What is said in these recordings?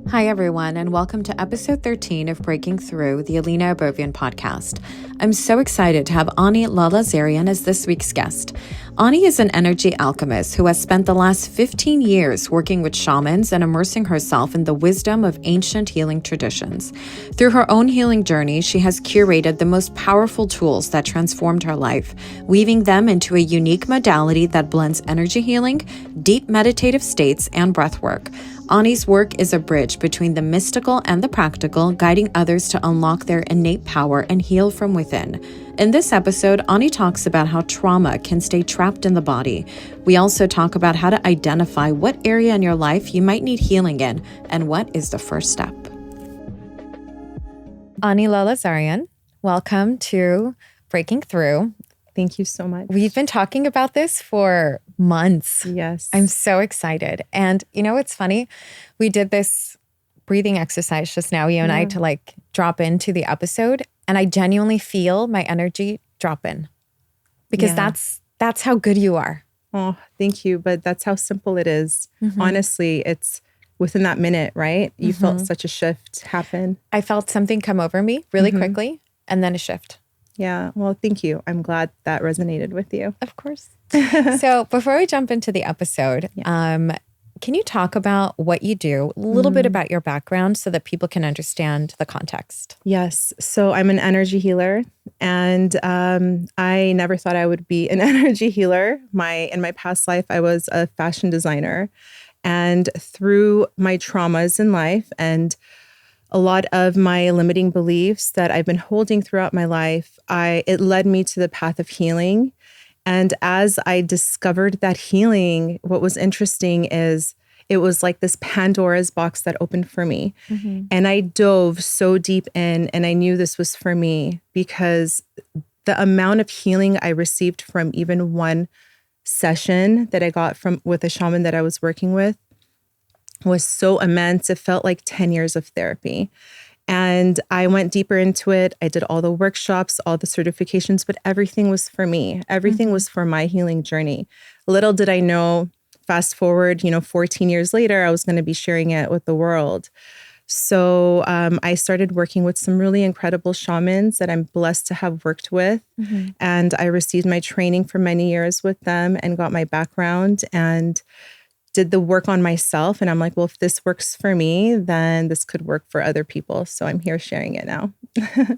Hi, everyone, and welcome to episode 13 of Breaking Through, the Alina Abovian podcast. I'm so excited to have Ani Lalazarian as this week's guest. Ani is an energy alchemist who has spent the last 15 years working with shamans and immersing herself in the wisdom of ancient healing traditions. Through her own healing journey, she has curated the most powerful tools that transformed her life, weaving them into a unique modality that blends energy healing, deep meditative states, and breathwork. Ani's work is a bridge between the mystical and the practical, guiding others to unlock their innate power and heal from within. In this episode, Ani talks about how trauma can stay trapped in the body. We also talk about how to identify what area in your life you might need healing in and what is the first step. Ani Lalazarian, welcome to Breaking Through. Thank you so much. We've been talking about this for months. Yes. I'm so excited. And you know, it's funny. We did this breathing exercise just now, you and I, to drop into the episode. And I genuinely feel my energy drop in because that's how good you are. Oh, thank you. But that's how simple it is. Mm-hmm. Honestly, it's within that minute, right? You felt such a shift happen. I felt something come over me really quickly and then a shift. Yeah. Well, thank you. I'm glad that resonated with you. Of course. So before we jump into the episode, can you talk about what you do, a little bit about your background so that people can understand the context? Yes. So I'm an energy healer, and I never thought I would be an energy healer. In my past life, I was a fashion designer, and through my traumas in life and a lot of my limiting beliefs that I've been holding throughout my life, it led me to the path of healing. And as I discovered that healing, what was interesting is it was like this Pandora's box that opened for me. Mm-hmm. And I dove so deep in, and I knew this was for me because the amount of healing I received from even one session that I got with a shaman that I was working with was so immense. It felt like 10 years of therapy. And I went deeper into it. I did all the workshops, all the certifications, but everything was for me. Everything was for my healing journey. Little did I know, fast forward, 14 years later, I was going to be sharing it with the world. So I started working with some really incredible shamans that I'm blessed to have worked with. Mm-hmm. And I received my training for many years with them and got my background and did the work on myself. And I'm like, well, if this works for me, then this could work for other people. So I'm here sharing it now.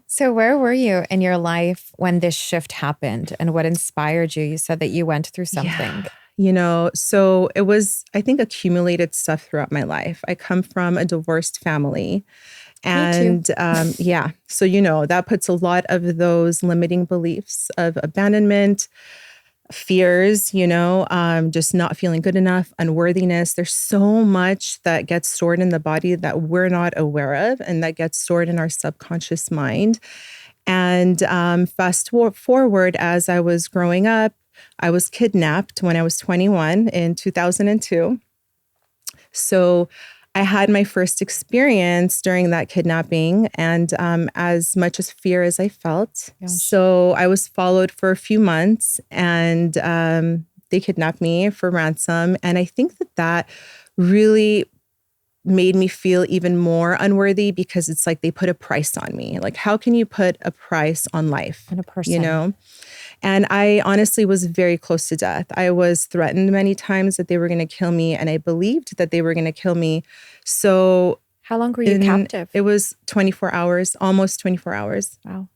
So where were you in your life when this shift happened and what inspired you? You said that you went through something. Yeah. So it was, I think, accumulated stuff throughout my life. I come from a divorced family. And so, that puts a lot of those limiting beliefs of abandonment, fears, just not feeling good enough, unworthiness. There's so much that gets stored in the body that we're not aware of and that gets stored in our subconscious mind. And fast forward, as I was growing up, I was kidnapped when I was 21 in 2002. So I had my first experience during that kidnapping, and as much as fear as I felt. Gosh. So I was followed for a few months, and they kidnapped me for ransom. And I think that really made me feel even more unworthy because it's like they put a price on me. Like, how can you put a price on life? And a person. And I honestly was very close to death. I was threatened many times that they were going to kill me, and I believed that they were going to kill me. So how long were you captive? It was 24 hours, almost 24 hours. Wow.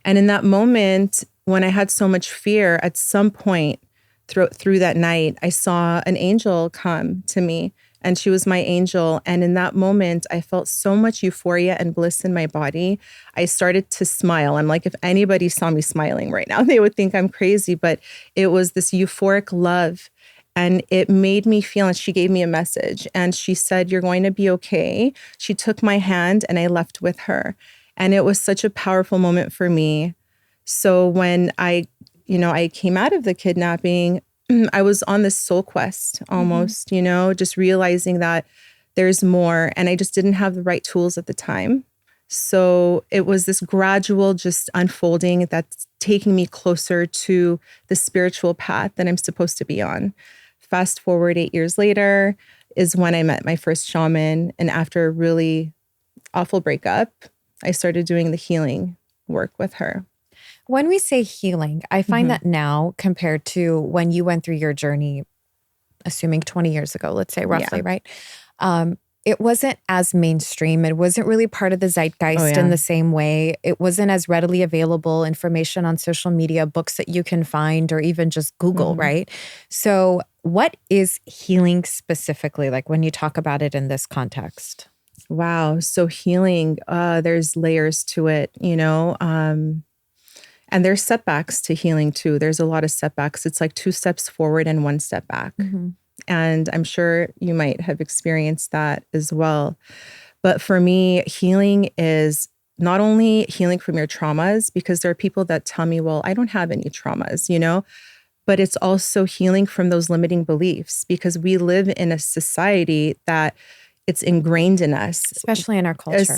And in that moment, when I had so much fear, at some point through that night, I saw an angel come to me, and she was my angel. And in that moment, I felt so much euphoria and bliss in my body. I started to smile. I'm like, if anybody saw me smiling right now, they would think I'm crazy. But it was this euphoric love. And it made me feel, and she gave me a message. And she said, you're going to be okay. She took my hand and I left with her. And it was such a powerful moment for me. So when I came out of the kidnapping, I was on this soul quest almost, just realizing that there's more, and I just didn't have the right tools at the time. So it was this gradual just unfolding that's taking me closer to the spiritual path that I'm supposed to be on. Fast forward 8 years later, is when I met my first shaman. And after a really awful breakup, I started doing the healing work with her. When we say healing, I find that now compared to when you went through your journey, assuming 20 years ago, let's say roughly, right? It wasn't as mainstream. It wasn't really part of the zeitgeist in the same way. It wasn't as readily available information on social media, books that you can find, or even just Google, right? So what is healing specifically, like when you talk about it in this context? Wow. So healing, there's layers to it, and there's setbacks to healing too. There's a lot of setbacks. It's like 2 steps forward and 1 step back. And I'm sure you might have experienced that as well. But for me, healing is not only healing from your traumas, because there are people that tell me, well, I don't have any traumas, but it's also healing from those limiting beliefs, because we live in a society that it's ingrained in us. Especially in our culture.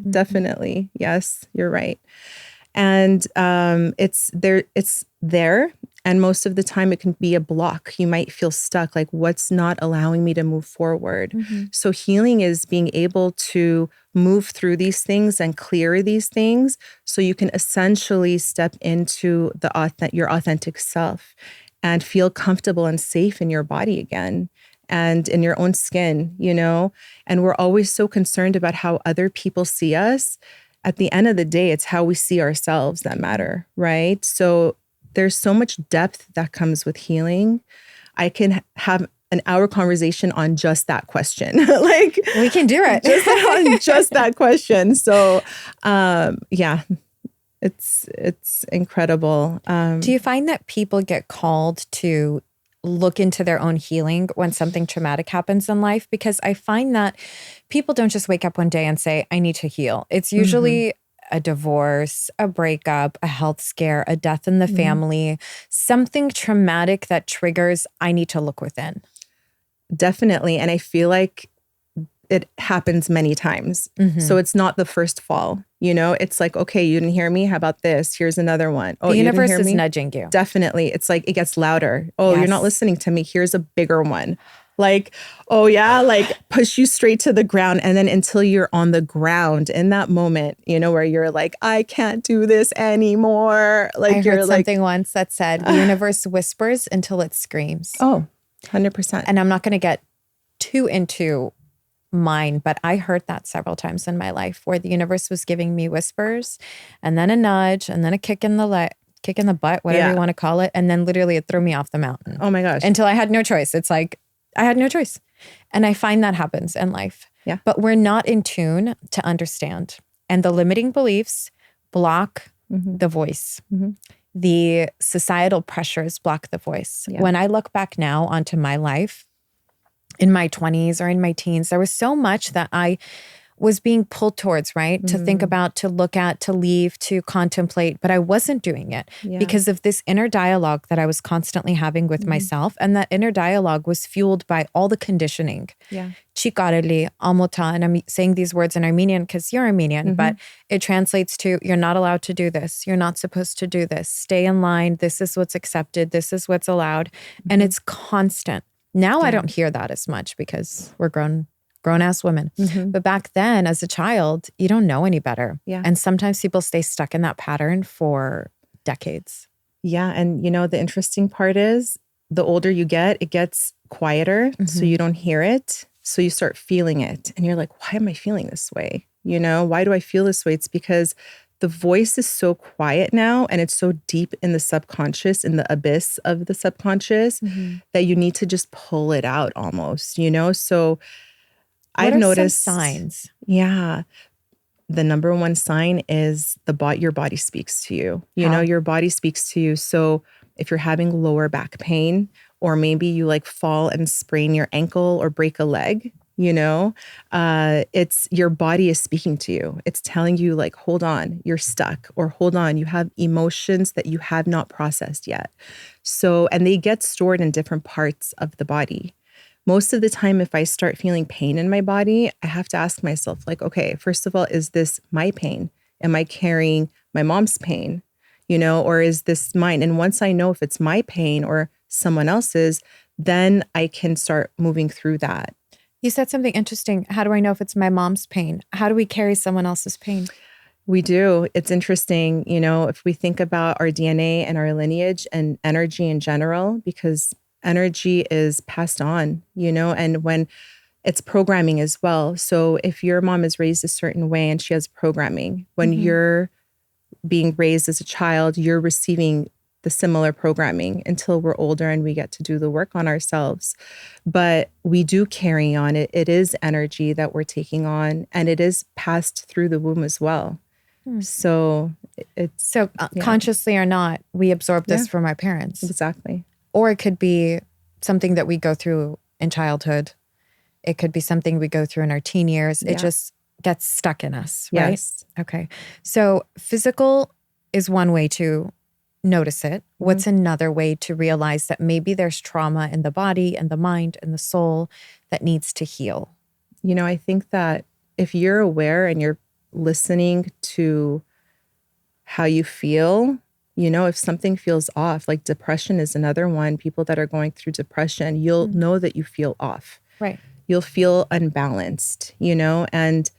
Definitely. Yes, you're right. And it's there. And most of the time it can be a block. You might feel stuck, like what's not allowing me to move forward? So healing is being able to move through these things and clear these things so you can essentially step into your authentic self and feel comfortable and safe in your body again and in your own skin, And we're always so concerned about how other people see us. At the end of the day, it's how we see ourselves that matter, right? So there's so much depth that comes with healing. I can have an hour conversation on just that question. Like we can do it. just that question. So it's incredible. Do you find that people get called to look into their own healing when something traumatic happens in life? Because I find that people don't just wake up one day and say, I need to heal. It's usually a divorce, a breakup, a health scare, a death in the family, something traumatic that triggers, I need to look within. Definitely. And I feel like it happens many times. So it's not the first fall. It's like, okay, you didn't hear me. How about this? Here's another one. Oh, the universe you didn't hear is me? nudging you. Definitely. It's like, it gets louder. Oh, You're not listening to me. Here's a bigger one. Like, oh yeah, like push you straight to the ground. And then until you're on the ground in that moment, where you're like, I can't do this anymore. Like I heard something once that said, the universe whispers until it screams. Oh, 100%. And I'm not going to get too into mine, but I heard that several times in my life where the universe was giving me whispers and then a nudge and then a kick in the butt, whatever you want to call it. And then literally it threw me off the mountain. Oh my gosh. Until I had no choice. It's like, I had no choice. And I find that happens in life. Yeah. But we're not in tune to understand. And the limiting beliefs block the voice. The societal pressures block the voice. Yeah. When I look back now onto my life, in my 20s or in my teens, there was so much that I was being pulled towards, right? To think about, to look at, to leave, to contemplate, but I wasn't doing it because of this inner dialogue that I was constantly having with myself. And that inner dialogue was fueled by all the conditioning. Curated, almota, and I'm saying these words in Armenian because you're Armenian, but it translates to, you're not allowed to do this. You're not supposed to do this. Stay in line. This is what's accepted. This is what's allowed. And it's constant. Now I don't hear that as much because we're grown-ass women. But back then, as a child, you don't know any better. And sometimes people stay stuck in that pattern for decades. Yeah. And the interesting part is the older you get, it gets quieter. So you don't hear it. So you start feeling it. And you're like, why am I feeling this way? Why do I feel this way? It's because the voice is so quiet now and it's so deep in the subconscious, in the abyss of the subconscious, that you need to just pull it out almost, So I've noticed some signs. Yeah. The number one sign is your body speaks to you. Your body speaks to you. So if you're having lower back pain, or maybe you fall and sprain your ankle or break a leg, it's your body is speaking to you. It's telling you hold on, you're stuck, or hold on, you have emotions that you have not processed yet. So, and they get stored in different parts of the body. Most of the time, if I start feeling pain in my body, I have to ask myself, okay, first of all, is this my pain? Am I carrying my mom's pain? Or is this mine? And once I know if it's my pain or someone else's, then I can start moving through that. You said something interesting. How do I know if it's my mom's pain? How do we carry someone else's pain? We do. It's interesting, if we think about our DNA and our lineage and energy in general, because energy is passed on, and when it's programming as well. So if your mom is raised a certain way and she has programming, when you're being raised as a child, you're receiving the similar programming until we're older and we get to do the work on ourselves. But we do carry on it. It is energy that we're taking on, and it is passed through the womb as well. So it's consciously or not, we absorb this from our parents. Exactly. Or it could be something that we go through in childhood. It could be something we go through in our teen years. It just gets stuck in us, right? Yes. Okay. So physical is one way to notice it. What's another way to realize that maybe there's trauma in the body and the mind and the soul that needs to heal? I think that if you're aware and you're listening to how you feel, if something feels off, like depression is another one. People that are going through depression, you'll know that you feel off. Right. You'll feel unbalanced, and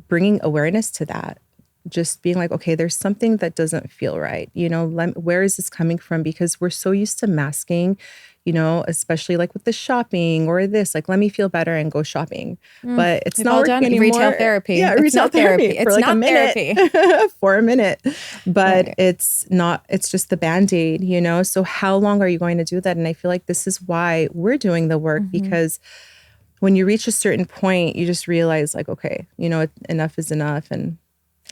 bringing awareness to that. Just being like, okay, there's something that doesn't feel right. Where is this coming from? Because we're so used to masking, especially like with the shopping or this, like, let me feel better and go shopping. But it's not working anymore. Retail therapy. Yeah, it's retail not therapy. It's for like not a minute, therapy. for a minute. But it's not, it's just the Band-Aid, So how long are you going to do that? And I feel like this is why we're doing the work, because when you reach a certain point, you just realize like, okay, enough is enough and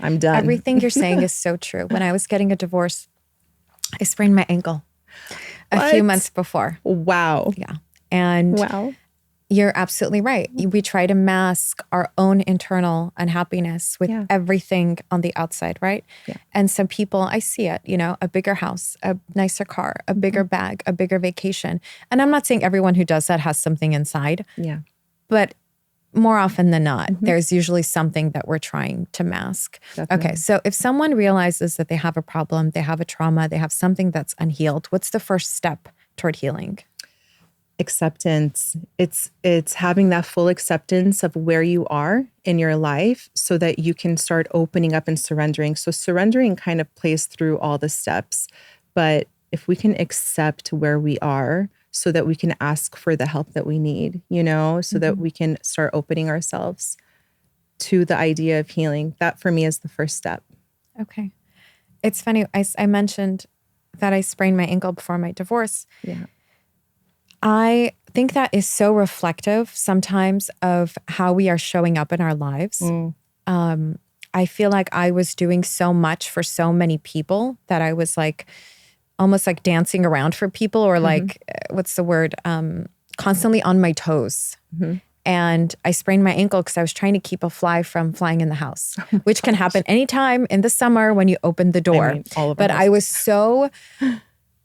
I'm done. Everything you're saying is so true. When I was getting a divorce, I sprained my ankle a few months before. Wow. Yeah. And you're absolutely right. We try to mask our own internal unhappiness with everything on the outside, right? Yeah. And some people, I see it, a bigger house, a nicer car, a bigger bag, a bigger vacation. And I'm not saying everyone who does that has something inside. Yeah. But more often than not, there's usually something that we're trying to mask. Definitely. Okay, so if someone realizes that they have a problem, they have a trauma, they have something that's unhealed, what's the first step toward healing? Acceptance. It's having that full acceptance of where you are in your life so that you can start opening up and surrendering. So surrendering kind of plays through all the steps. But if we can accept where we are, so that we can ask for the help that we need, so that we can start opening ourselves to the idea of healing. That for me is the first step. Okay. It's funny. I mentioned that I sprained my ankle before my divorce. Yeah. I think that is so reflective sometimes of how we are showing up in our lives. I feel like I was doing so much for so many people that I was like, almost like dancing around for people, or like, what's the word? Constantly on my toes. And I sprained my ankle because I was trying to keep a fly from flying in the house, which can happen anytime in the summer when you open the door. But I was so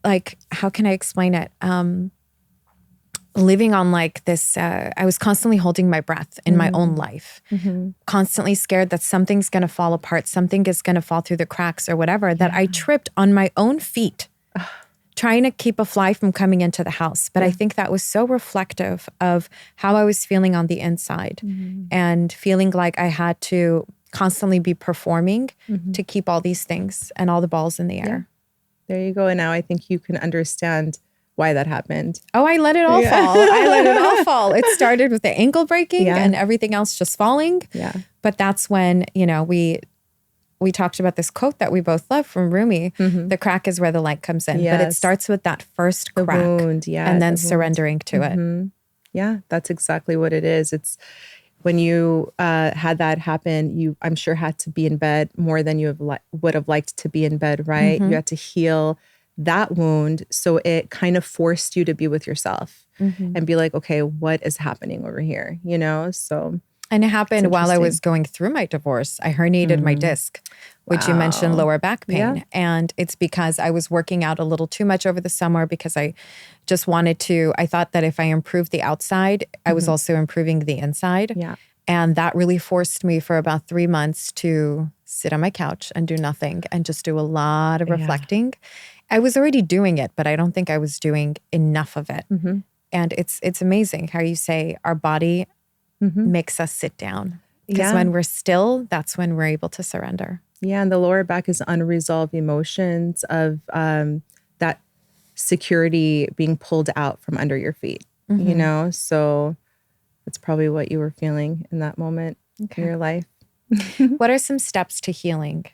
like, how can I explain it? Living on like this, I was constantly holding my breath in my own life, constantly scared that something's going to fall apart, something is going to fall through the cracks or whatever, that I tripped on my own feet trying to keep a fly from coming into the house. But I think that was so reflective of how I was feeling on the inside and feeling like I had to constantly be performing to keep all these things and all the balls in the air. There you go. And now I think you can understand why that happened. Oh, I let it all fall. I let it all fall. It started with the ankle breaking and everything else just falling. Yeah. But that's when, we talked about this quote that we both love from Rumi, the crack is where the light comes in. But it starts with that first crack wound, and then surrendering to it. Yeah, that's exactly what it is. It's when you had that happen, I'm sure had to be in bed more than you would have liked to be in bed, right? You had to heal that wound. So it kind of forced you to be with yourself and be like, okay, what is happening over here? So. And it happened while I was going through my divorce. I herniated my disc, which you mentioned lower back pain. Yeah. And it's because I was working out a little too much over the summer because I just wanted to, I thought that if I improved the outside, I was also improving the inside. Yeah. And that really forced me for about 3 months to sit on my couch and do nothing and just do a lot of reflecting. I was already doing it, but I don't think I was doing enough of it. And it's amazing how you say our body makes us sit down. Because when we're still, that's when we're able to surrender. Yeah, and the lower back is unresolved emotions of that security being pulled out from under your feet, you know? So that's probably what you were feeling in that moment in your life. What are some steps to healing?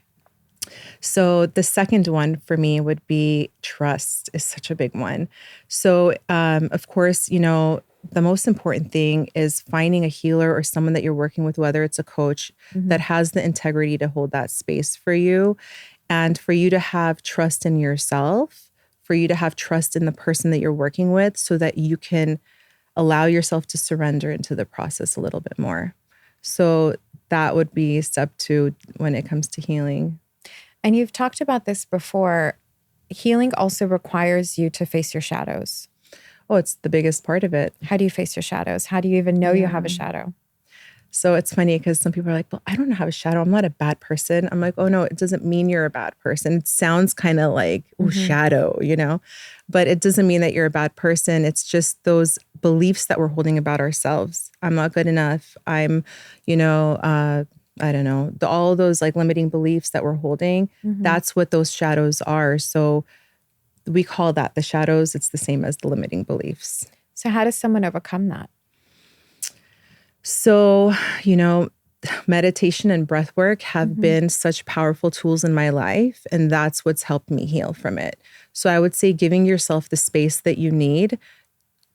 So the second one for me would be trust is such a big one. So, of course, you know, the most important thing is finding a healer or someone that you're working with, whether it's a coach that has the integrity to hold that space for you and for you to have trust in yourself, for you to have trust in the person that you're working with so that you can allow yourself to surrender into the process a little bit more. So that would be step 2 when it comes to healing. And you've talked about this before. Healing also requires you to face your shadows. Oh, it's the biggest part of it. How do you face your shadows? How do you even know you have a shadow? So it's funny because some people are like, well, I don't have a shadow. I'm not a bad person. I'm like, oh no, it doesn't mean you're a bad person. It sounds kind of like, shadow, you know, but it doesn't mean that you're a bad person. It's just those beliefs that we're holding about ourselves. I'm not good enough. I'm, you know, I don't know, all those like limiting beliefs that we're holding. That's what those shadows are. So we call that the shadows. It's the same as the limiting beliefs. So how does someone overcome that? So, you know, meditation and breathwork have been such powerful tools in my life, and that's what's helped me heal from it. So I would say giving yourself the space that you need,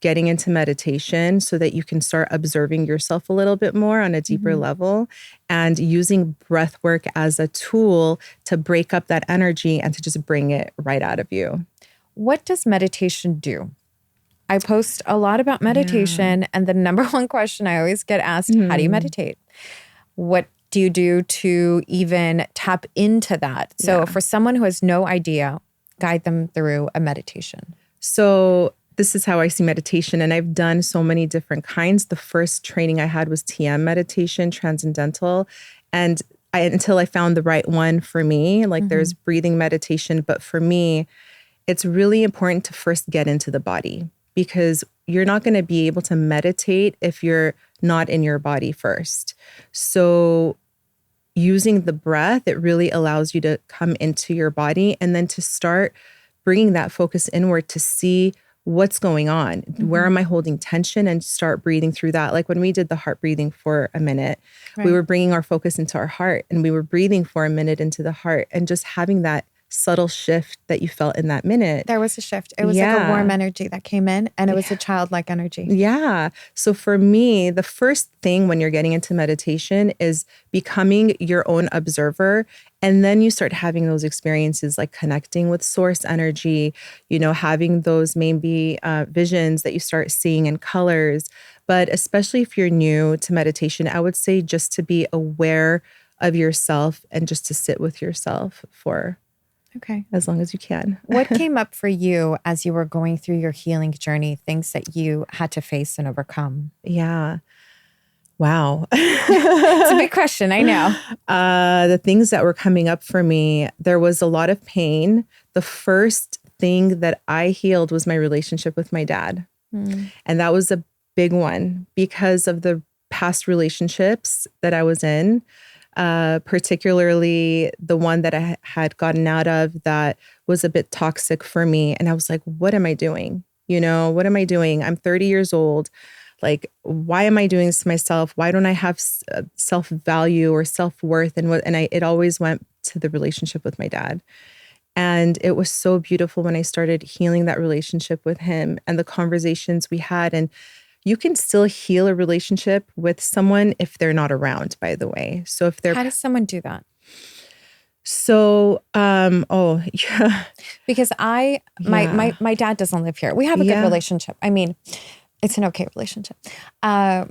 getting into meditation so that you can start observing yourself a little bit more on a deeper level, and using breathwork as a tool to break up that energy and to just bring it right out of you. What does meditation do? I post a lot about meditation, and the number one question I always get asked, how do you meditate? What do you do to even tap into that? So for someone who has no idea, guide them through a meditation. So this is how I see meditation, and I've done so many different kinds. The first training I had was TM meditation, transcendental, and until I found the right one for me, like there's breathing meditation, but for me, it's really important to first get into the body, because you're not going to be able to meditate if you're not in your body first. So using the breath, it really allows you to come into your body and then to start bringing that focus inward to see what's going on. Where am I holding tension, and start breathing through that. Like when we did the heart breathing for a minute, we were bringing our focus into our heart, and we were breathing for a minute into the heart, and just having that subtle shift that you felt in that minute. There was a shift. It was like a warm energy that came in, and it was a childlike energy. Yeah. So for me, the first thing when you're getting into meditation is becoming your own observer. And then you start having those experiences like connecting with source energy, you know, having those maybe visions that you start seeing in colors. But especially if you're new to meditation, I would say just to be aware of yourself and just to sit with yourself for as long as you can. What came up for you as you were going through your healing journey, things that you had to face and overcome? Yeah. Wow. It's a big question, I know. The things that were coming up for me, there was a lot of pain. The first thing that I healed was my relationship with my dad. And that was a big one because of the past relationships that I was in. Particularly the one that I had gotten out of that was a bit toxic for me. And I was like, what am I doing? You know, what am I doing? I'm 30 years old. Like, why am I doing this to myself? Why don't I have self-value or self-worth? And it always went to the relationship with my dad. And it was so beautiful when I started healing that relationship with him and the conversations we had. And you can still heal a relationship with someone if they're not around, by the way. So if they're... How does someone do that? So, Because my dad doesn't live here. We have a good relationship. I mean, it's an okay relationship. But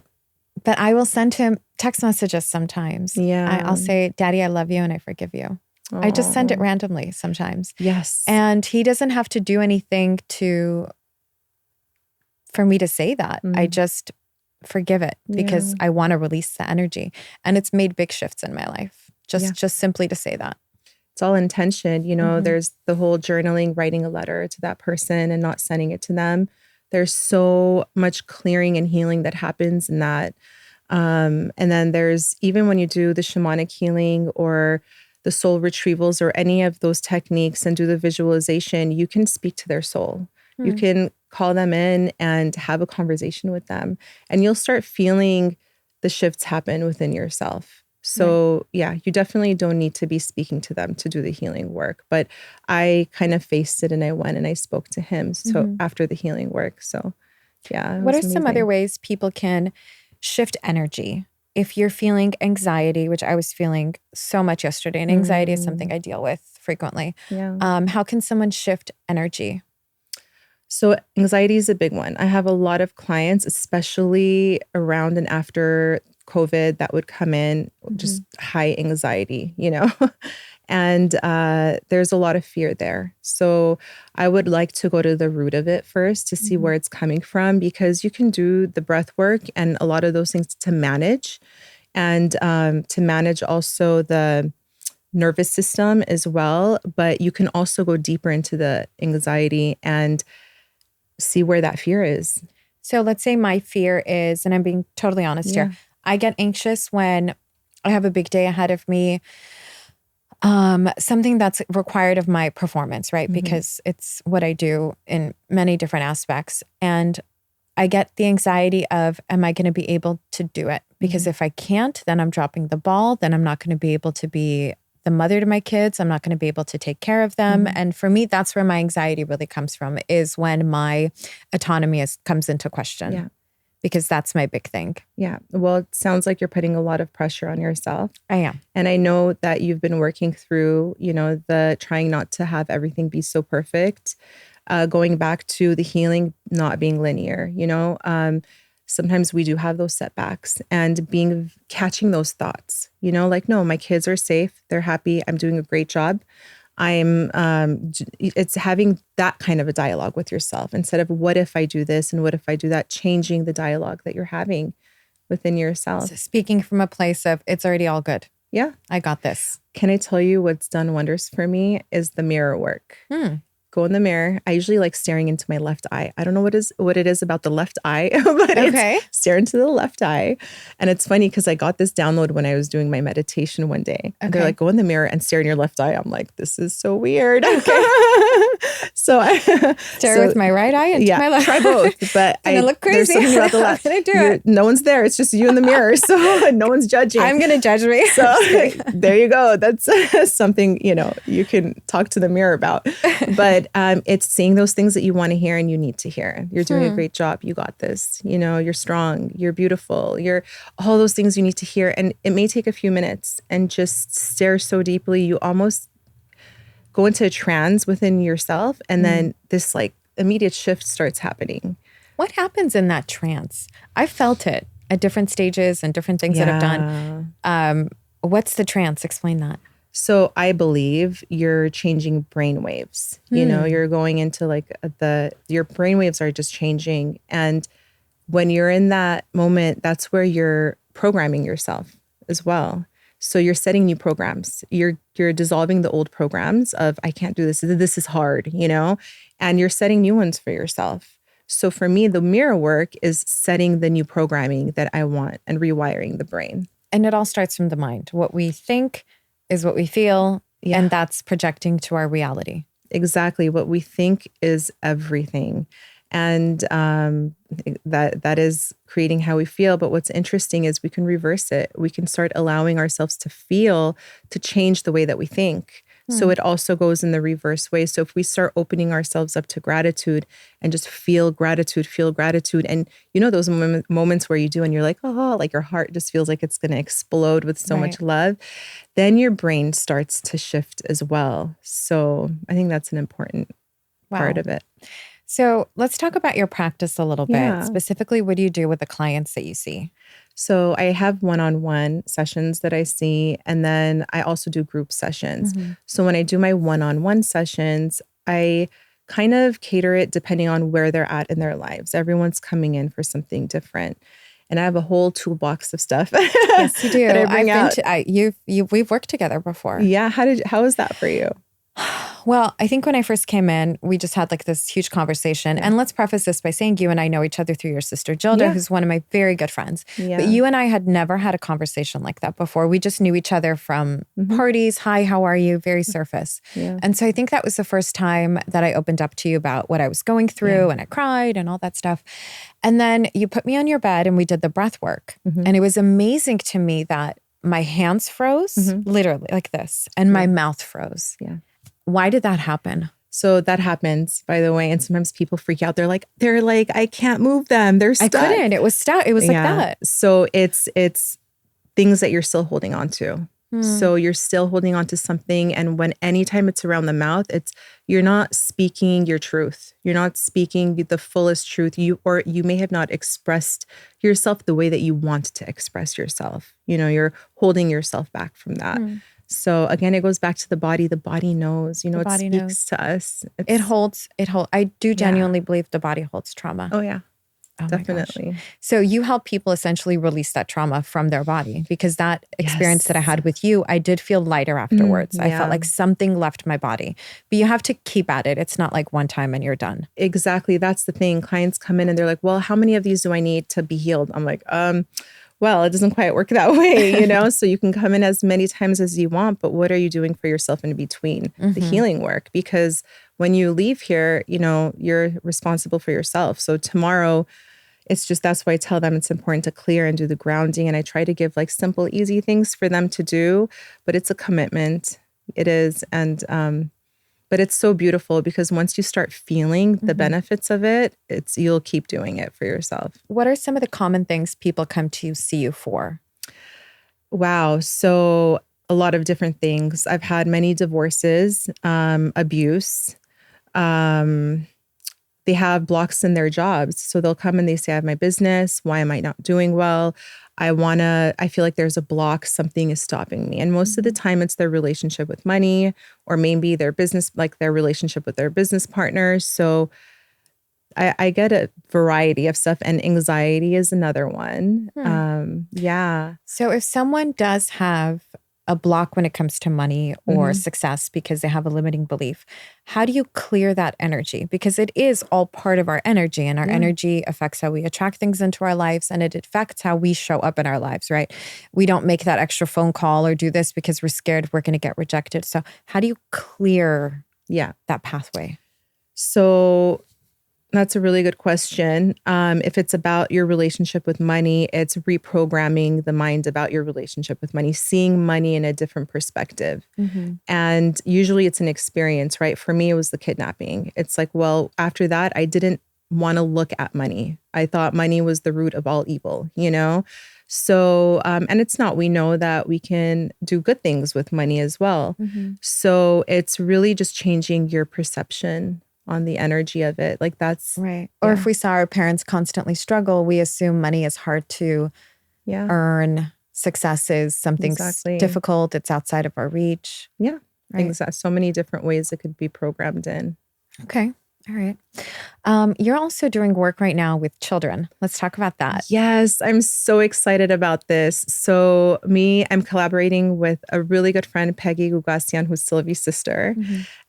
I will send him text messages sometimes. I'll say, Daddy, I love you and I forgive you. I just send it randomly sometimes. Yes. And he doesn't have to do anything for me to say that. I just forgive it because I want to release the energy. And it's made big shifts in my life. Just simply to say that. It's all intention. You know, there's the whole journaling, writing a letter to that person and not sending it to them. There's so much clearing and healing that happens in that. And then there's, even when you do the shamanic healing or the soul retrievals or any of those techniques and do the visualization, you can speak to their soul. You can call them in and have a conversation with them, and you'll start feeling the shifts happen within yourself. So yeah, you definitely don't need to be speaking to them to do the healing work. But I kind of faced it and I went and I spoke to him. So after the healing work. So yeah. What are some other ways people can shift energy? If you're feeling anxiety, which I was feeling so much yesterday, and anxiety is something I deal with frequently. Yeah. How can someone shift energy? So anxiety is a big one. I have a lot of clients, especially around and after COVID, that would come in just high anxiety, and there's a lot of fear there. So I would like to go to the root of it first to see where it's coming from, because you can do the breath work and a lot of those things to manage, and to manage also the nervous system as well. But you can also go deeper into the anxiety and see where that fear is. So let's say my fear is, and I'm being totally honest here, I get anxious when I have a big day ahead of me, something that's required of my performance, right? Because it's what I do in many different aspects. And I get the anxiety of, am I going to be able to do it? Because if I can't, then I'm dropping the ball. Then I'm not going to be able to be the mother to my kids. I'm not going to be able to take care of them. And for me, that's where my anxiety really comes from, is when my autonomy comes into question. Yeah. Because that's my big thing. Yeah. Well, it sounds like you're putting a lot of pressure on yourself. I am. And I know that you've been working through, the trying not to have everything be so perfect, going back to the healing not being linear, sometimes we do have those setbacks, and catching those thoughts, like, no, my kids are safe. They're happy. I'm doing a great job. It's having that kind of a dialogue with yourself instead of what if I do this and what if I do that, changing the dialogue that you're having within yourself. So speaking from a place of, it's already all good. Yeah. I got this. Can I tell you what's done wonders for me is the mirror work. Go in the mirror. I usually like staring into my left eye. I don't know what it is about the left eye, but it's stare into the left eye. And it's funny because I got this download when I was doing my meditation one day. And they're like, go in the mirror and stare in your left eye. I'm like, this is so weird. So I stare with my right eye into my left. Try both. But I look crazy. There's something about the left. I'm gonna do it. No one's there. It's just you in the mirror. So no one's judging. I'm going to judge me. So there you go. That's something, you can talk to the mirror about. But it's saying those things that you want to hear and you need to hear. You're doing a great job. You got this. You're strong. You're beautiful. You're all those things you need to hear. And it may take a few minutes, and just stare so deeply. You almost go into a trance within yourself. And then this like immediate shift starts happening. What happens in that trance? I felt it at different stages and different things that I've done. What's the trance? Explain that. So I believe you're changing brain waves. You're going into like your brain waves are just changing. And when you're in that moment, that's where you're programming yourself as well. So you're setting new programs. You're dissolving the old programs of, I can't do this. This is hard, and you're setting new ones for yourself. So for me, the mirror work is setting the new programming that I want and rewiring the brain. And it all starts from the mind. What we think is what we feel, and that's projecting to our reality. Exactly. What we think is everything. And that is creating how we feel. But what's interesting is we can reverse it. We can start allowing ourselves to feel, to change the way that we think. So it also goes in the reverse way. So if we start opening ourselves up to gratitude and just feel gratitude, and those moments where you do and you're like, oh, like your heart just feels like it's going to explode with so much love, then your brain starts to shift as well. So I think that's an important part of it. So let's talk about your practice a little bit. Specifically, what do you do with the clients that you see? So I have one-on-one sessions that I see, and then I also do group sessions. So when I do my one-on-one sessions, I kind of cater it depending on where they're at in their lives. Everyone's coming in for something different. And I have a whole toolbox of stuff. Yes, you do. That I bring out. We've worked together before. Yeah. How is that for you? Well, I think when I first came in, we just had like this huge conversation. And let's preface this by saying you and I know each other through your sister, Gilda, who's one of my very good friends. Yeah. But you and I had never had a conversation like that before. We just knew each other from parties. Hi, how are you? Very surface. Yeah. And so I think that was the first time that I opened up to you about what I was going through and I cried and all that stuff. And then you put me on your bed and we did the breath work. And it was amazing to me that my hands froze, literally like this, and my mouth froze. Yeah. Why did that happen? So that happens, by the way. And sometimes people freak out. They're like, I can't move them. They're stuck. I couldn't. It was stuck. It was like that. So it's things that you're still holding on to. So you're still holding on to something. And anytime it's around the mouth, you're not speaking your truth. You're not speaking the fullest truth. You may have not expressed yourself the way that you want to express yourself. You're holding yourself back from that. So again, it goes back to the body. The body knows, it speaks to us. It holds. I do genuinely believe the body holds trauma. Oh yeah. Oh Definitely. So you help people essentially release that trauma from their body, because that experience that I had with you, I did feel lighter afterwards. I felt like something left my body, but you have to keep at it. It's not like one time and you're done. Exactly. That's the thing. Clients come in and they're like, well, how many of these do I need to be healed? I'm like, well, it doesn't quite work that way, So you can come in as many times as you want, but what are you doing for yourself in between the healing work? Because when you leave here, you're responsible for yourself. So tomorrow, that's why I tell them it's important to clear and do the grounding. And I try to give like simple, easy things for them to do, but it's a commitment. It is. And, but it's so beautiful because once you start feeling the benefits of it, you'll keep doing it for yourself. What are some of the common things people come to see you for? Wow. So a lot of different things. I've had many divorces, abuse, they have blocks in their jobs. So they'll come and they say, I have my business. Why am I not doing well? I feel like there's a block. Something is stopping me. And most of the time it's their relationship with money, or maybe their business, like their relationship with their business partners. So I get a variety of stuff, and anxiety is another one. So if someone does have a block when it comes to money or success because they have a limiting belief, how do you clear that energy? Because it is all part of our energy, and our energy affects how we attract things into our lives, and it affects how we show up in our lives, right? We don't make that extra phone call or do this because we're scared we're going to get rejected. So how do you clear that pathway? So that's a really good question. If it's about your relationship with money, it's reprogramming the mind about your relationship with money, seeing money in a different perspective. And usually it's an experience, right? For me, it was the kidnapping. It's like, well, after that, I didn't want to look at money. I thought money was the root of all evil, So, and it's not. We know that we can do good things with money as well. So it's really just changing your perception on the energy of it. Like that's right. Or if we saw our parents constantly struggle, we assume money is hard to earn. Success is something difficult. It's outside of our reach. Yeah. Right. Exactly. So many different ways it could be programmed in. Okay. All right. You're also doing work right now with children. Let's talk about that. Yes, I'm so excited about this. So I'm collaborating with a really good friend, Peggy Gugasian, who's Sylvie's sister.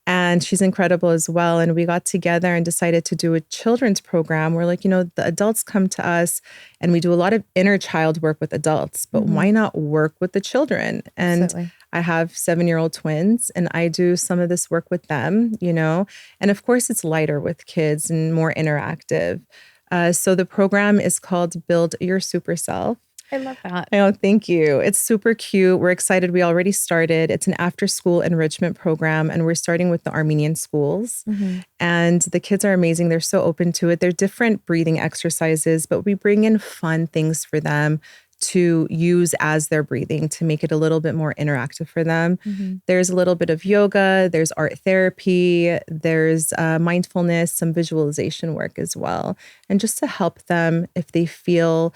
And she's incredible as well. And we got together and decided to do a children's program where the adults come to us and we do a lot of inner child work with adults, but why not work with the children? And absolutely. I have 7-year-old twins and I do some of this work with them, and of course it's lighter with kids and more interactive. So the program is called Build Your Super Self. I love that. Oh, thank you. It's super cute. We're excited. We already started. It's an after-school enrichment program, and we're starting with the Armenian schools. And the kids are amazing. They're so open to it. They're different breathing exercises, but we bring in fun things for them to use as they're breathing to make it a little bit more interactive for them. There's a little bit of yoga. There's art therapy. There's mindfulness, some visualization work as well. And just to help them if they feel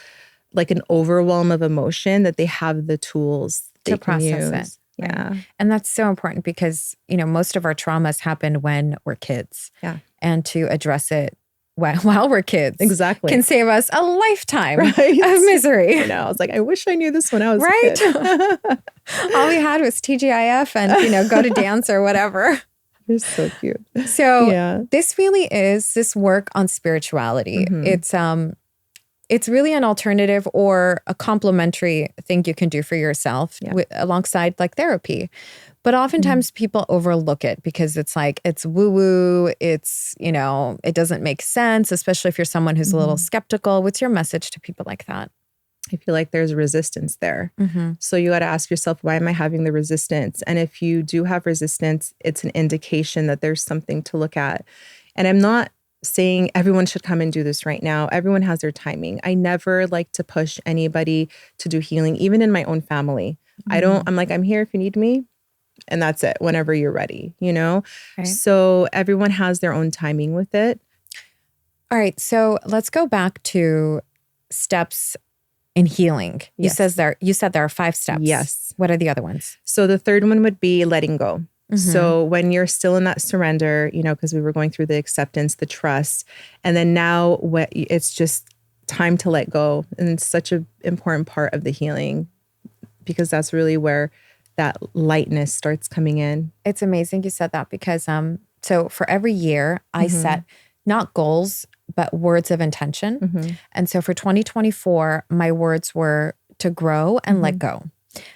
like an overwhelm of emotion, that they have the tools they to can process use. it. Yeah. And that's so important because, most of our traumas happen when we're kids. Yeah. And to address it while we're kids exactly can save us a lifetime of misery. I know. I was like, I wish I knew this when I was a kid. All we had was TGIF and, go to dance or whatever. You're so cute. So this really is this work on spirituality. It's really an alternative or a complementary thing you can do for yourself alongside like therapy. But oftentimes people overlook it because it's like, it's woo-woo. It's, it doesn't make sense, especially if you're someone who's a little skeptical. What's your message to people like that? I feel like there's resistance there. So you got to ask yourself, why am I having the resistance? And if you do have resistance, it's an indication that there's something to look at. And I'm not saying everyone should come and do this right now. Everyone has their timing. I never like to push anybody to do healing, even in my own family. I'm like, I'm here if you need me. And that's it, whenever you're ready, Right. So everyone has their own timing with it. All right. So let's go back to steps in healing. Yes. You said there are 5 steps. Yes. What are the other ones? So the third one would be letting go. So when you're still in that surrender, because we were going through the acceptance, the trust, and then now it's just time to let go. And it's such an important part of the healing because that's really where that lightness starts coming in. It's amazing you said that because so for every year I set not goals, but words of intention. And so for 2024, my words were to grow and let go.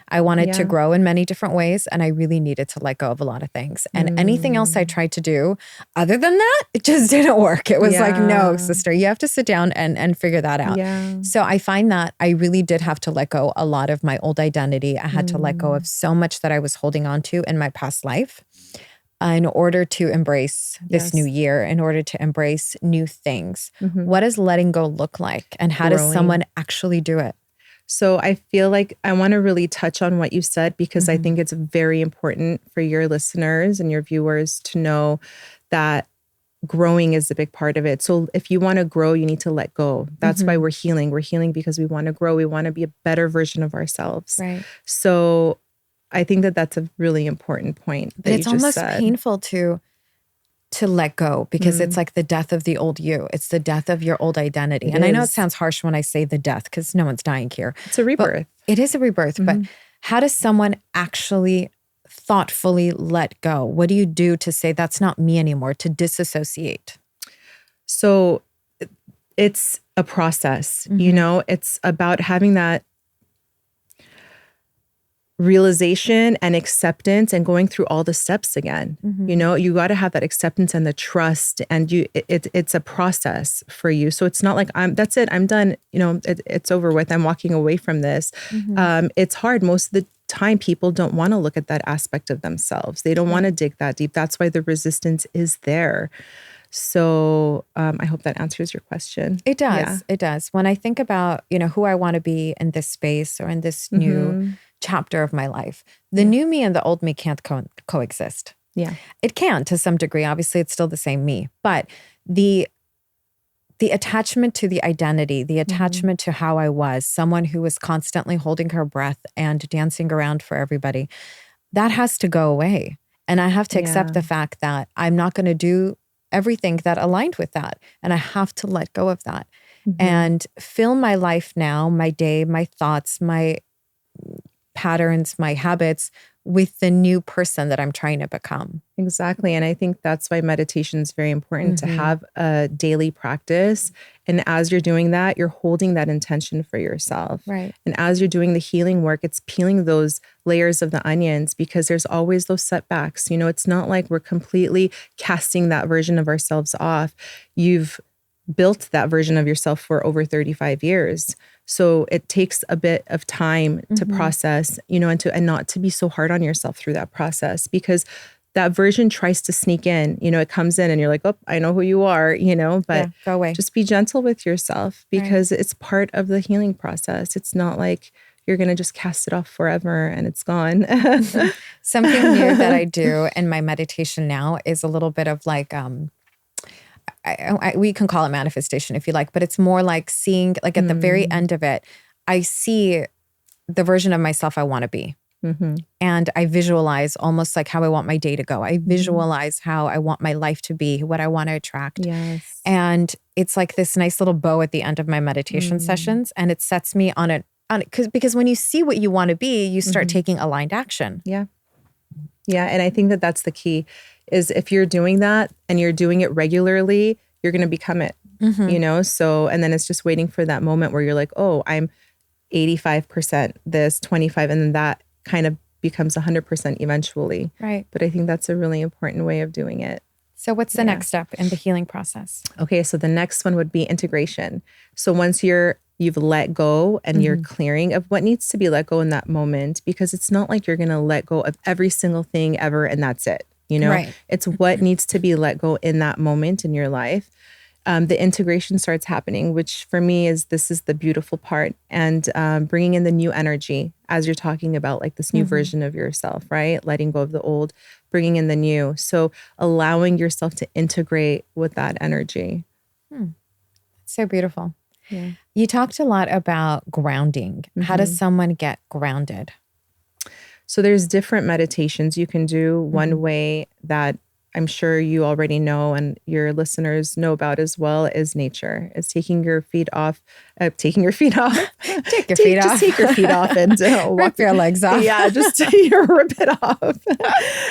I wanted to grow in many different ways, and I really needed to let go of a lot of things. And anything else I tried to do other than that, it just didn't work. It was like, no, sister, you have to sit down and figure that out. So I find that I really did have to let go a lot of my old identity. I had to let go of so much that I was holding on to in my past life in order to embrace this new year, in order to embrace new things. What does letting go look like? And how does someone actually do it? So I feel like I want to really touch on what you said because I think it's very important for your listeners and your viewers to know that growing is a big part of it. So if you want to grow, you need to let go. That's why we're healing. We're healing because we want to grow. We want to be a better version of ourselves. Right. So I think that that's a really important point. But it's almost painful to let go because it's like the death of the old you. It's the death of your old identity. And I know it sounds harsh when I say the death because no one's dying here. It's a rebirth. It is a rebirth. But how does someone actually thoughtfully let go? What do you do to say that's not me anymore, to disassociate? So it's a process, it's about having that realization and acceptance and going through all the steps again. You got to have that acceptance and the trust, and it's a process for you. So it's not like that's it, I'm done, it's over with, I'm walking away from this. It's hard. Most of the time people don't want to look at that aspect of themselves. They don't want to dig that deep. That's why the resistance is there. So I hope that answers your question. It does. Yeah. It does. When I think about, who I want to be in this space or in this new chapter of my life, the new me and the old me can't coexist. Yeah. It can to some degree. Obviously, it's still the same me. But the attachment to the identity, the attachment to how I was, someone who was constantly holding her breath and dancing around for everybody, that has to go away. And I have to accept the fact that I'm not going to do everything that aligned with that. And I have to let go of that and fill my life now, my day, my thoughts, my patterns, my habits with the new person that I'm trying to become. Exactly. And I think that's why meditation is very important to have a daily practice. And as you're doing that, you're holding that intention for yourself. Right. And as you're doing the healing work, it's peeling those layers of the onions because there's always those setbacks. It's not like we're completely casting that version of ourselves off. You've built that version of yourself for over 35 years. So it takes a bit of time to process, and not to be so hard on yourself through that process because that version tries to sneak in, it comes in and you're like, oh, I know who you are, but go away. Just be gentle with yourself because it's part of the healing process. It's not like you're going to just cast it off forever and it's gone. Something new that I do in my meditation now is a little bit of like, we can call it manifestation if you like, but it's more like seeing, like at the very end of it, I see the version of myself I want to be. And I visualize almost like how I want my day to go. I visualize how I want my life to be, what I want to attract. Yes. And it's like this nice little bow at the end of my meditation sessions. And it sets me on it because when you see what you want to be, you start taking aligned action. Yeah. Yeah. And I think that that's the key is if you're doing that and you're doing it regularly, you're going to become it, So, and then it's just waiting for that moment where you're like, oh, I'm 85% this, 25, and then that kind of becomes 100% eventually. Right. But I think that's a really important way of doing it. So what's the next step in the healing process? Okay, so the next one would be integration. So once you've let go and you're clearing of what needs to be let go in that moment, because it's not like you're going to let go of every single thing ever and that's it. Right. It's what needs to be let go in that moment in your life. The integration starts happening, which for me this is the beautiful part, and bringing in the new energy as you're talking about like this new version of yourself, right? Letting go of the old, bringing in the new. So allowing yourself to integrate with that energy. So beautiful. Yeah. You talked a lot about grounding. How does someone get grounded? So there's different meditations you can do. One way that I'm sure you already know and your listeners know about as well is nature. Is taking your feet off. Take your feet off. Take your feet off. Just take your feet off and rip your legs off. Yeah, just rip it off.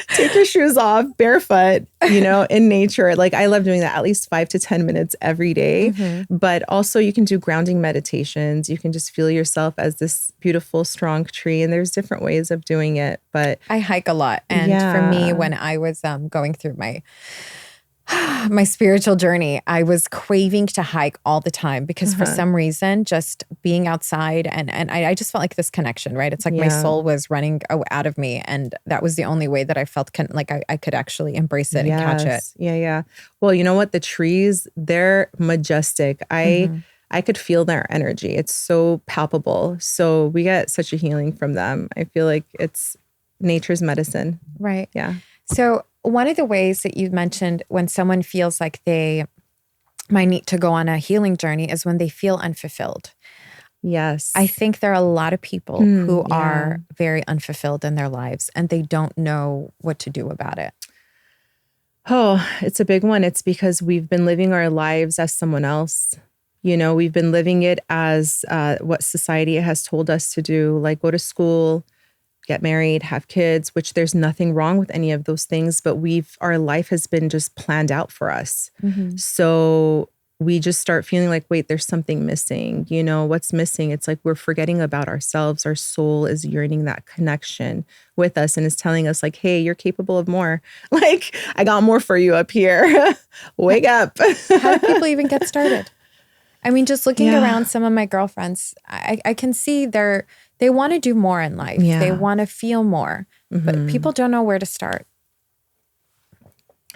Take your shoes off, barefoot, in nature. Like I love doing that at least 5 to 10 minutes every day. But also you can do grounding meditations. You can just feel yourself as this beautiful, strong tree. And there's different ways of doing it. But I hike a lot. And for me, when I was going through my spiritual journey, I was craving to hike all the time because for some reason, just being outside and I just felt like this connection, right? It's like my soul was running out of me. And that was the only way that I felt like I could actually embrace it and catch it. Yeah. Well, you know what? The trees, they're majestic. I could feel their energy. It's so palpable. So we get such a healing from them. I feel like it's nature's medicine. Right. Yeah. So one of the ways that you mentioned when someone feels like they might need to go on a healing journey is when they feel unfulfilled. Yes. I think there are a lot of people who are very unfulfilled in their lives and they don't know what to do about it. Oh, it's a big one. It's because we've been living our lives as someone else. We've been living it as what society has told us to do, like go to school, get married, have kids, which there's nothing wrong with any of those things, but our life has been just planned out for us. So we just start feeling like, wait, there's something missing. What's missing? It's like we're forgetting about ourselves. Our soul is yearning that connection with us and is telling us like, hey, you're capable of more. Like, I got more for you up here. Wake up. How do people even get started? I mean, just looking around some of my girlfriends, I can see they want to do more in life. Yeah. They want to feel more, but people don't know where to start.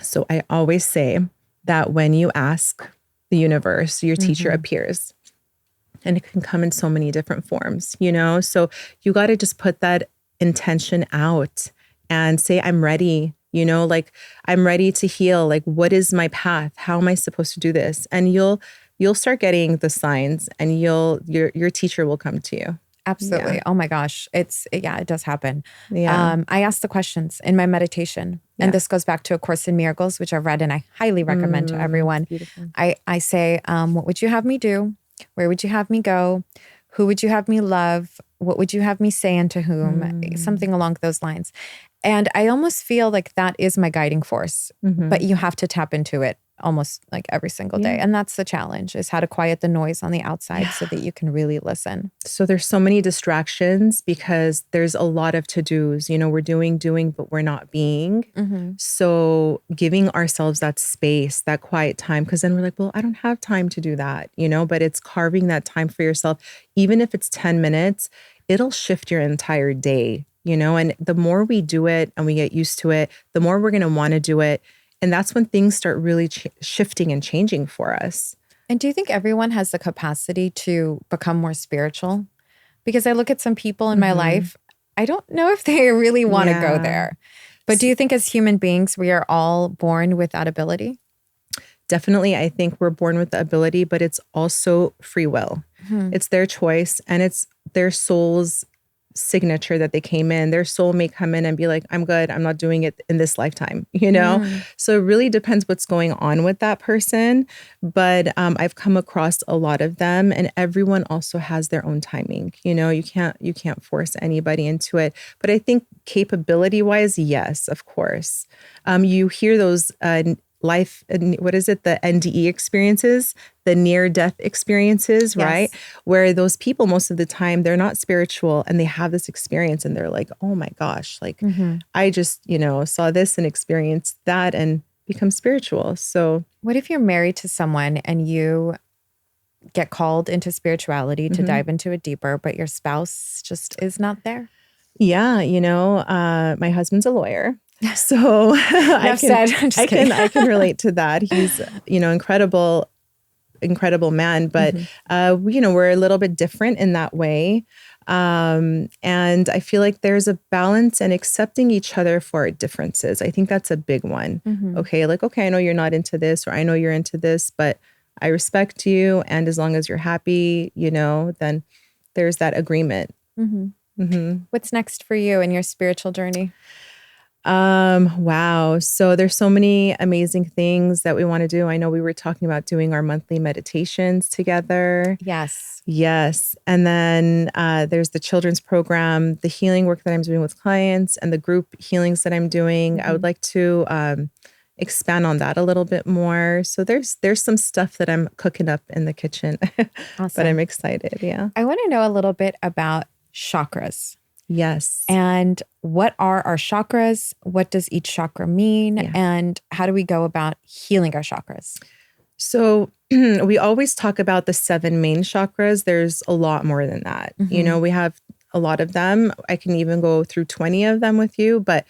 So I always say that when you ask the universe, your teacher appears. And it can come in so many different forms, So you got to just put that intention out and say, I'm ready. Like I'm ready to heal. Like, what is my path? How am I supposed to do this? And you'll start getting the signs and your teacher will come to you. Absolutely. Yeah. Oh my gosh. It does happen. Yeah. I ask the questions in my meditation. And this goes back to A Course in Miracles, which I've read and I highly recommend to everyone. Beautiful. I say, what would you have me do? Where would you have me go? Who would you have me love? What would you have me say and to whom? Something along those lines. And I almost feel like that is my guiding force, but you have to tap into it almost like every single day. And that's the challenge, is how to quiet the noise on the outside so that you can really listen. So there's so many distractions because there's a lot of to-dos, we're doing, but we're not being. So giving ourselves that space, that quiet time, because then we're like, well, I don't have time to do that, but it's carving that time for yourself. Even if it's 10 minutes, it'll shift your entire day, and the more we do it and we get used to it, the more we're going to want to do it. And that's when things start really shifting and changing for us. And do you think everyone has the capacity to become more spiritual? Because I look at some people in my life, I don't know if they really want to go there. But do you think as human beings, we are all born with that ability? Definitely, I think we're born with the ability, but it's also free will. It's their choice and it's their soul's signature that they came in. Their soul may come in and be like, I'm good. I'm not doing it in this lifetime, you know? So it really depends what's going on with that person. But I've come across a lot of them, and everyone also has their own timing. You know, you can't force anybody into it. But I think capability wise, yes, of course. You hear those life, what is it? The NDE experiences, the near death experiences, right? Where those people, most of the time, they're not spiritual and they have this experience and they're like, oh my gosh, like I just, you know, saw this and experienced that and become spiritual. So what if you're married to someone and you get called into spirituality to dive into it deeper, but your spouse just is not there? Yeah. You know, my husband's a lawyer. So I can relate to that. He's, you know, incredible man, but, you know, we're a little bit different in that way. And I feel like there's a balance and accepting each other for our differences. I think that's a big one. Okay. Like, okay, I know you're not into this, or I know you're into this, but I respect you. And as long as you're happy, you know, then there's that agreement. What's next for you in your spiritual journey? Wow. So there's so many amazing things that we want to do. I know we were talking about doing our monthly meditations together. Yes. And then there's the children's program, the healing work that I'm doing with clients, and the group healings that I'm doing. I would like to expand on that a little bit more. So there's some stuff that I'm cooking up in the kitchen, but I'm excited. Yeah. I want to know a little bit about chakras. Yes. And what are our chakras? What does each chakra mean? And how do we go about healing our chakras? So we always talk about the 7 main chakras. There's a lot more than that. You know, we have a lot of them. I can even go through 20 of them with you, but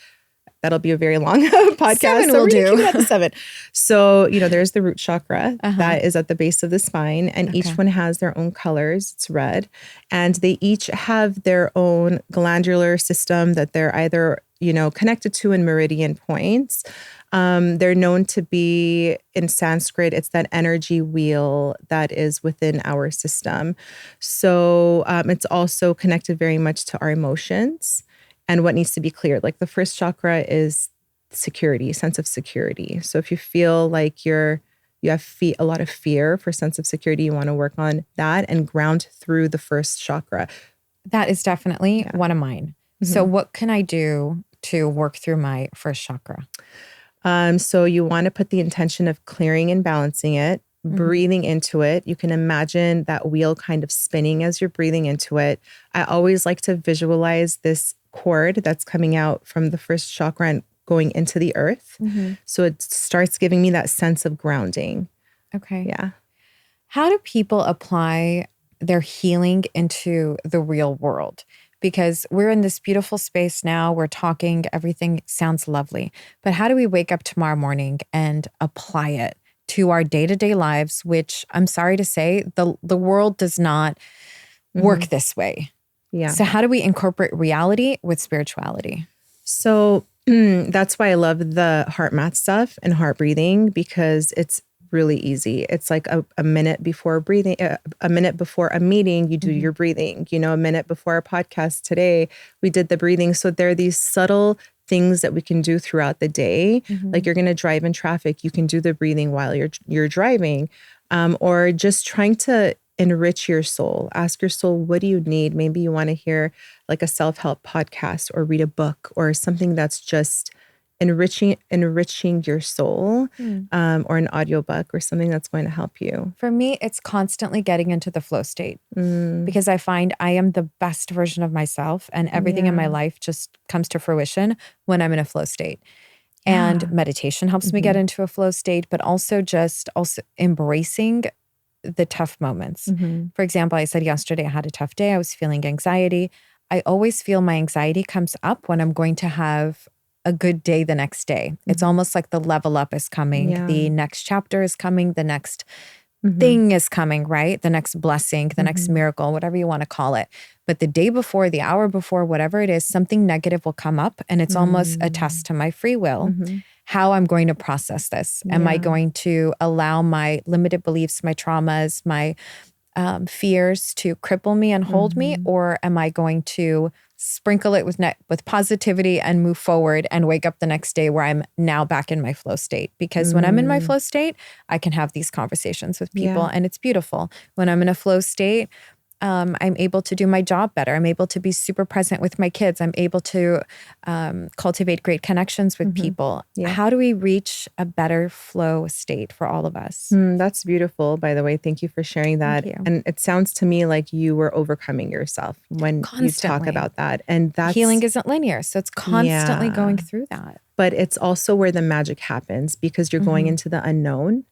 that'll be a very long podcast. 7 will do. Keep it at the 7. So, you know, there's the root chakra that is at the base of the spine, and each one has their own colors. It's red. And they each have their own glandular system that they're either, you know, connected to in meridian points. They're known to be, in Sanskrit, it's that energy wheel that is within our system. So it's also connected very much to our emotions and what needs to be cleared. Like the first chakra is security, sense of security. So if you feel like you have a lot of fear for sense of security, you want to work on that and ground through the first chakra. That is definitely one of mine. So what can I do to work through my first chakra? So you want to put the intention of clearing and balancing it, breathing into it. You can imagine that wheel kind of spinning as you're breathing into it. I always like to visualize this cord that's coming out from the first chakra and going into the earth. So it starts giving me that sense of grounding. Okay. Yeah. How do people apply their healing into the real world? Because we're in this beautiful space now, we're talking, everything sounds lovely. But how do we wake up tomorrow morning and apply it to our day-to-day lives, which I'm sorry to say, the world does not work this way. Yeah. So how do we incorporate reality with spirituality? So that's why I love the heart math stuff and heart breathing, because it's really easy. It's like a minute before breathing, a minute before a meeting, you do your breathing. You know, a minute before our podcast today, we did the breathing. So there are these subtle things that we can do throughout the day. Like you're going to drive in traffic, you can do the breathing while you're driving, or just trying to enrich your soul. Ask your soul, what do you need? Maybe you want to hear like a self-help podcast or read a book or something that's just enriching your soul, or an audiobook or something that's going to help you. For me, it's constantly getting into the flow state because I find I am the best version of myself and everything in my life just comes to fruition when I'm in a flow state. And meditation helps me get into a flow state, but also embracing the tough moments. For example, I said yesterday I had a tough day. I was feeling anxiety. I always feel my anxiety comes up when I'm going to have a good day the next day. It's almost like the level up is coming. The next chapter is coming. The next thing is coming, right? The next blessing, the next miracle, whatever you want to call it. But the day before, the hour before, whatever it is, something negative will come up and it's almost a test to my free will. How I'm going to process this. Am I going to allow my limited beliefs, my traumas, my fears to cripple me and hold me? Or am I going to sprinkle it with positivity and move forward and wake up the next day where I'm now back in my flow state. Because when I'm in my flow state, I can have these conversations with people and it's beautiful. When I'm in a flow state, I'm able to do my job better. I'm able to be super present with my kids. I'm able to cultivate great connections with people. Yeah. How do we reach a better flow state for all of us? That's beautiful, by the way. Thank you for sharing that. Thank you. And it sounds to me like you were overcoming yourself when you talk about that. And that's healing isn't linear. So it's constantly going through that. But it's also where the magic happens because you're going into the unknown.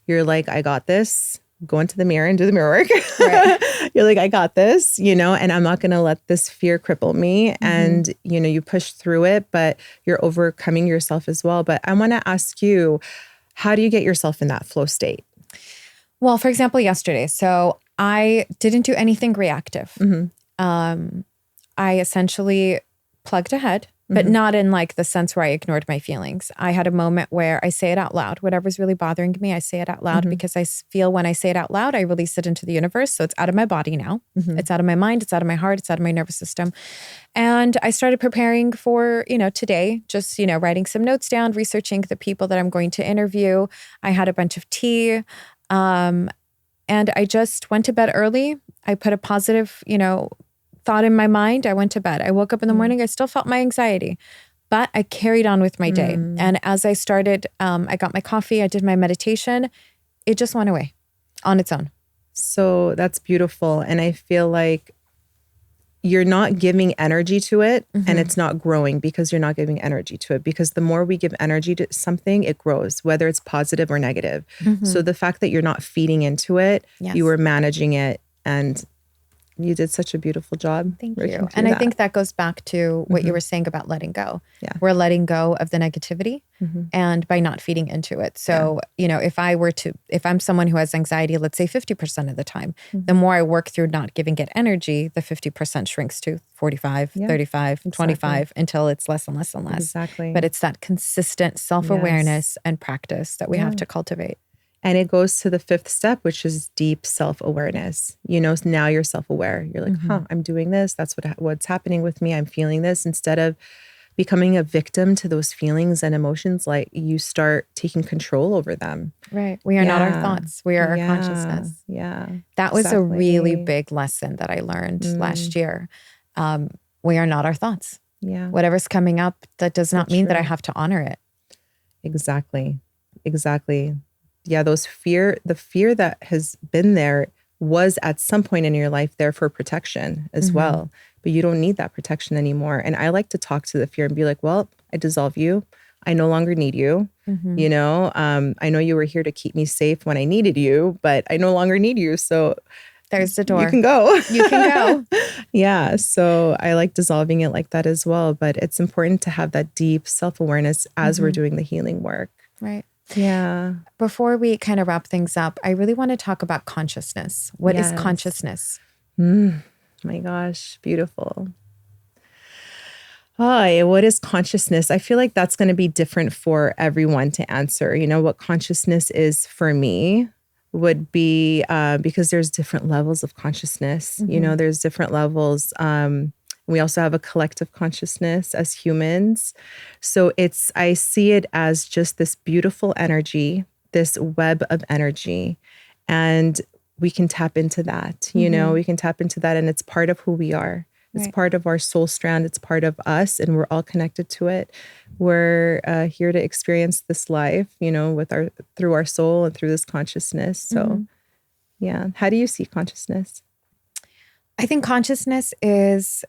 You're like, I got this. Go into the mirror and do the mirror work. Right. You're like, I got this, and I'm not going to let this fear cripple me. And, you push through it, but you're overcoming yourself as well. But I want to ask you, how do you get yourself in that flow state? Well, for example, yesterday, so I didn't do anything reactive. I essentially plugged ahead, but not in like the sense where I ignored my feelings. I had a moment where I say it out loud. Whatever's really bothering me, I say it out loud because I feel when I say it out loud, I release it into the universe. So it's out of my body now. It's out of my mind. It's out of my heart. It's out of my nervous system. And I started preparing for, today, just, writing some notes down, researching the people that I'm going to interview. I had a bunch of tea. And I just went to bed early. I put a positive, thought in my mind. I went to bed. I woke up in the morning. I still felt my anxiety, but I carried on with my day. And as I started, I got my coffee. I did my meditation. It just went away on its own. So that's beautiful. And I feel like you're not giving energy to it and it's not growing because you're not giving energy to it. Because the more we give energy to something, it grows, whether it's positive or negative. So the fact that you're not feeding into it, you were managing it, and you did such a beautiful job. Thank you. And I think that goes back to what you were saying about letting go. Yeah. We're letting go of the negativity and by not feeding into it. So, if I'm someone who has anxiety, let's say 50% of the time, the more I work through not giving it energy, the 50% shrinks to 45, 35, 25 until it's less and less and less. Exactly. But it's that consistent self-awareness and practice that we have to cultivate. And it goes to the fifth step, which is deep self-awareness. Now you're self-aware. You're like, I'm doing this. That's what's happening with me. I'm feeling this. Instead of becoming a victim to those feelings and emotions, like you start taking control over them. Right. We are not our thoughts. We are our consciousness. Yeah. That was a really big lesson that I learned last year. We are not our thoughts. Yeah. Whatever's coming up, that does not mean that I have to honor it. Exactly. Yeah, the fear that has been there was at some point in your life there for protection as well. But you don't need that protection anymore. And I like to talk to the fear and be like, well, I dissolve you. I no longer need you. I know you were here to keep me safe when I needed you, but I no longer need you. So there's the door. You can go. You can go. Yeah. So I like dissolving it like that as well. But it's important to have that deep self-awareness as we're doing the healing work. Right. Yeah. Before we kind of wrap things up, I really want to talk about consciousness. What is consciousness? My gosh, beautiful. Hi, what is consciousness? I feel like that's going to be different for everyone to answer. What consciousness is for me would be because there's different levels of consciousness. There's different levels. We also have a collective consciousness as humans. So I see it as just this beautiful energy, this web of energy. And we can tap into that, we can tap into that, and it's part of who we are. It's part of our soul strand. It's part of us, and we're all connected to it. We're here to experience this life, through our soul and through this consciousess. So yeah. How do you see consciousness? I think consciousness is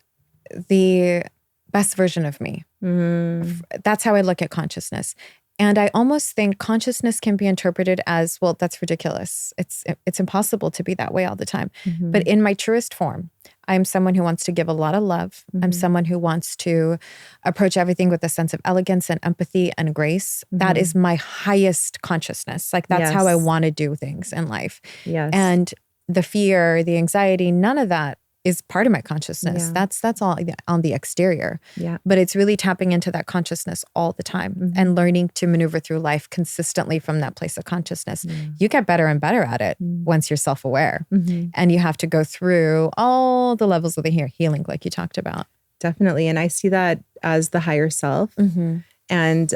the best version of me. That's how I look at consciousness. And I almost think consciousness can be interpreted as, well, that's ridiculous. It's impossible to be that way all the time. But in my truest form, I'm someone who wants to give a lot of love. I'm someone who wants to approach everything with a sense of elegance and empathy and grace. That is my highest consciousness. Like that's how I want to do things in life. Yes. And the fear, the anxiety, none of that is part of my consciousness. That's all on the exterior. Yeah. But it's really tapping into that consciousness all the time and learning to maneuver through life consistently from that place of consciousness. You get better and better at it once you're self-aware. And you have to go through all the levels of the healing like you talked about. definitely. And I see that as the higher self. And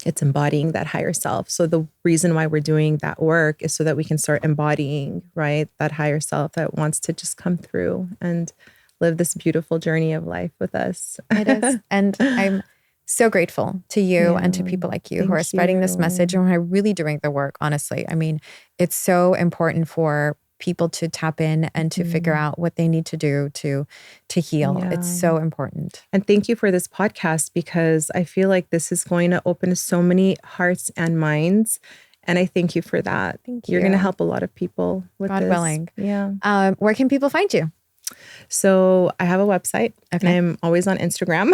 it's embodying that higher self. So the reason why we're doing that work is so that we can start embodying, right, that higher self that wants to just come through and live this beautiful journey of life with us. It is. And I'm so grateful to you and to people like you who are spreading this message and who are really doing the work, honestly. I mean, it's so important for people to tap in and to figure out what they need to do to heal. Yeah. It's so important. And thank you for this podcast, because I feel like this is going to open so many hearts and minds. And I thank you for that. Thank you. You're going to help a lot of people with God this. willing. Yeah. Where can people find you? So I have a website. Okay. I'm always on Instagram.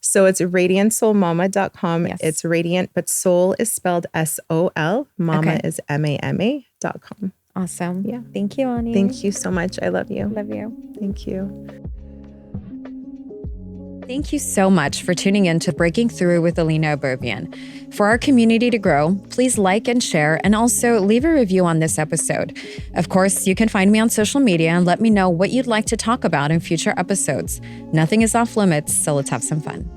So it's radiantsoulmama.com. Yes. It's radiant, but soul is spelled SOL. Mama is MAMA.com. Awesome. Yeah. Thank you, Ani. Thank you so much. I love you. Love you. Thank you. Thank you so much for tuning in to Breaking Through with Alina Abovian. For our community to grow, please like and share, and also leave a review on this episode. Of course, you can find me on social media and let me know what you'd like to talk about in future episodes. Nothing is off limits, so let's have some fun.